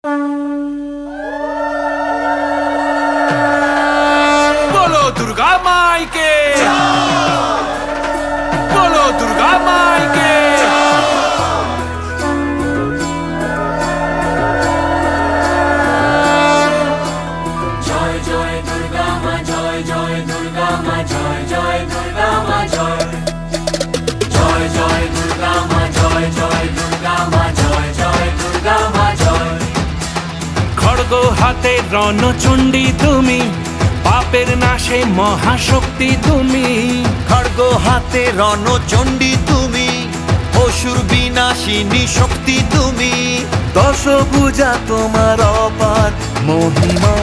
बोलो दुर्गा माई के, बोलो दुर्गा माई के। জয় জয় দুর্গা মা, জয় জয় দুর্গা মা, জয় জয় দুর্গা মা, জয় জয় জয় দুর্গা মা, জয় জয় দুর্গা মা, জয় জয় দুর্গা মা, জয়। খড়গ হাতে রণচণ্ডী তুমি, পাপের নাশে মহাশক্তি তুমি। খড়গ হাতে রণচণ্ডী তুমি, অসুর বিনাশিনী শক্তি তুমি। দশভুজা তোমার অপার মহিমা।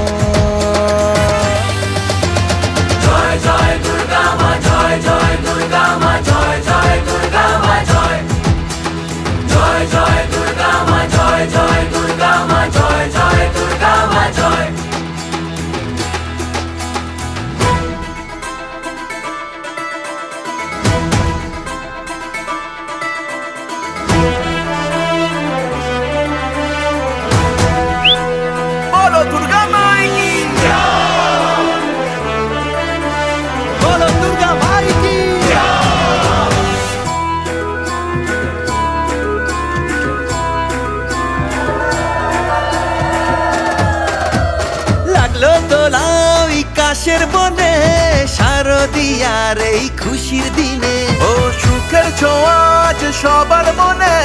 জয় জয় দুর্গা মা, জয় জয় দুর্গা মা, জয় জয় দুর্গা মা, জয় জয় জয় দুর্গা মা, জয় জয় দুর্গা মা, জয় জয় দুর্গা মা, জয়। बोलो दुर्गा माई की, বলো দুর্গা মাই কি। লাগলো দোলাই কাশের বনে, শারদিয়ার এই খুশির দিনে। ও সুখের ছোঁয়া আজ সবার মনে,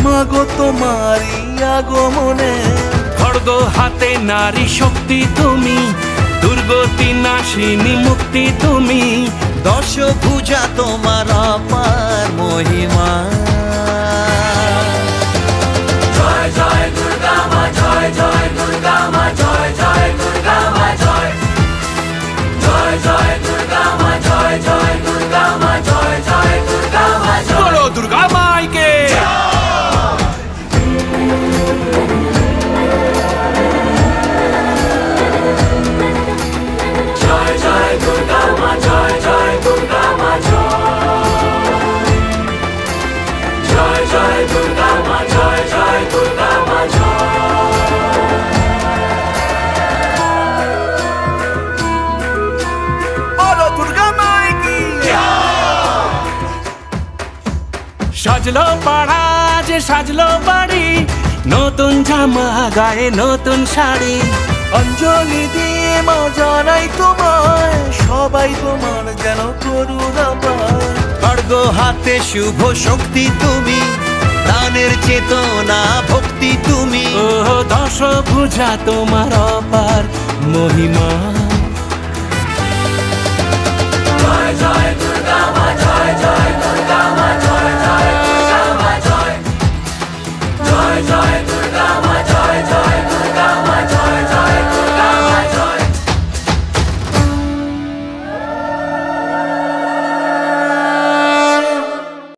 মাগো তোমারই আগমনে। খড়গ হাতে নারী শক্তি তুমি, দুর্গতি নাশিনী মুক্তি তুমি। দশভুজা তোমার অপার মহিমা। জয় জয় দুর্গা মা, জয় জয় দুর্গা মা, জয় জয় দুর্গা মা, জয় জয় জয় দুর্গা মা, জয় জয় দুর্গা মা, জয় জয় দুর্গা মা, জয়। बोलो दुर्गा माई के। জয় জয় দুর্গা মা, জয় জয় দুর্গা মা, জয় জয় জয় দুর্গা মা, জয় জয় দুর্গা মা, জয়। बोलो दुर्गा माई की। সাজলো পাড়া যে সাজলো বাড়ি, নতুন জামা গায়ে নতুন শাড়ি। অঞ্জলি দিয়ে মা জানাই তোমায়, সবাই তোমার যেন করুণা পায়। খড়গ হাতে শুভ শক্তি তুমি, প্রাণের চেতনা ভক্তি তুমি। ও দশভুজা তোমার অপার মহিমা।